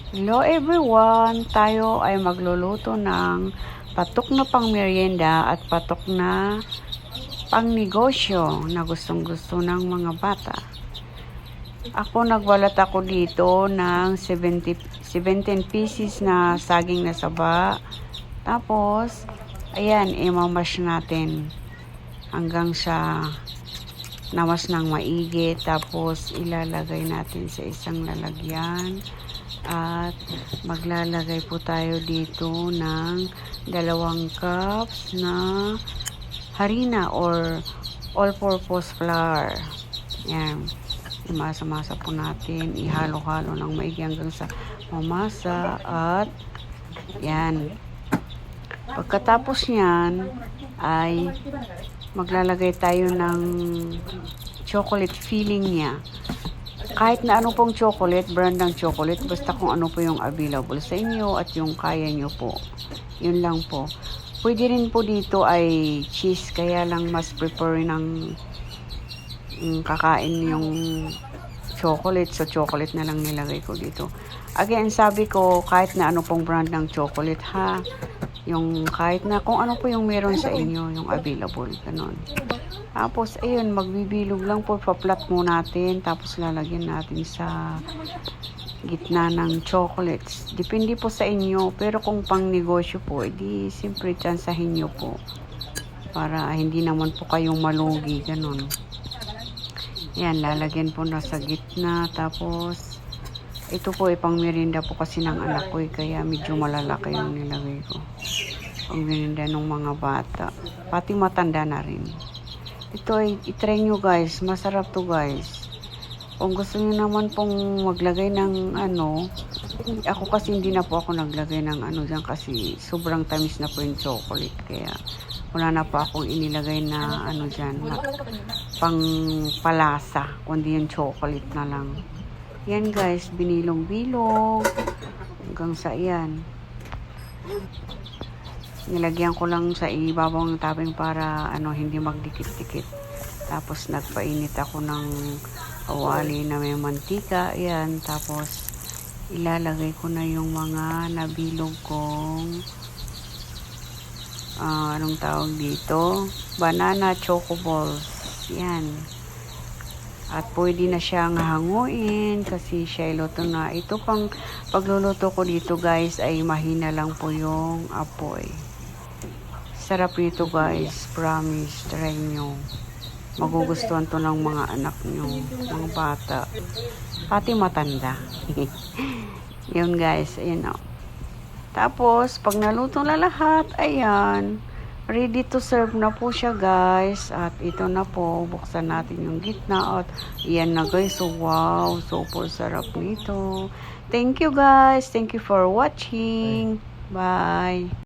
Hello everyone! Tayo ay magluluto ng patok na pang merienda at patok na pang negosyo na gustong gusto ng mga bata. Nagbalat ako dito ng 17 pieces na saging na saba. Tapos, ayan, imamash natin hanggang sa namas ng maigi. Tapos, ilalagay natin sa isang lalagyan. At maglalagay po tayo dito ng 2 cups na harina or all-purpose flour. Yan. Imasa-masa po natin. Ihalo-halo ng maigi hanggang sa mamasa. At yan. Pagkatapos yan ay maglalagay tayo ng chocolate filling niya. Kahit na ano pong chocolate, brand ng chocolate, basta kung ano po yung available sa inyo at yung kaya nyo po. Yun lang po. Pwede rin po dito ay cheese, kaya lang mas prefer ng kakain yung chocolate. So, chocolate na lang nilagay ko dito. Again, sabi ko, kahit na ano pong brand ng chocolate, ha? Yung kahit na kung ano po yung meron sa inyo, yung available, ganun. Tapos, ayun, magbibilog lang po, pa-flat mo natin, tapos lalagyan natin sa gitna ng chocolates. Depende po sa inyo, pero kung pang negosyo po, edi siyempre tsansahin nyo po. Para hindi naman po kayong malugi, ganun. Yan, lalagyan po na sa gitna, tapos, ito po ay pang merienda po kasi ng anak ko, kaya medyo malalaki yung nilagay ko. Pang merienda ng mga bata, pati matanda na rin. Ito ay itry nyo guys, masarap to guys. Kung gusto nyo naman pong maglagay ng ano, ako kasi hindi na po ako naglagay ng ano dyan kasi sobrang tamis na po yung chocolate. Kaya wala na po akong inilagay na ano dyan, na pang palasa, kundi yung chocolate na lang. Yan guys, binilong-bilong hanggang sa yan. Nilagyan ko lang sa ibabaw ng topping para ano hindi magdikit-dikit. Tapos nagpainit ako ng kawali na may mantika. Ayan, tapos ilalagay ko na yung mga nabilog kong anong tawag dito? Banana choco balls. Yan. At pwede na siyang hanguin kasi siya iluto na. Ito pang pagluluto ko dito guys ay mahina lang po yung apoy. Sarap nito guys, promise, try nyo. Magugustuhan to ng mga anak nyo, mga bata, pati matanda. Yun guys, ayun o. Tapos, pag naluto na lahat, ayan, ready to serve na po siya guys. At ito na po, buksan natin yung gitna. At yan na guys, so wow, super sarap nito. Thank you guys, thank you for watching. Bye.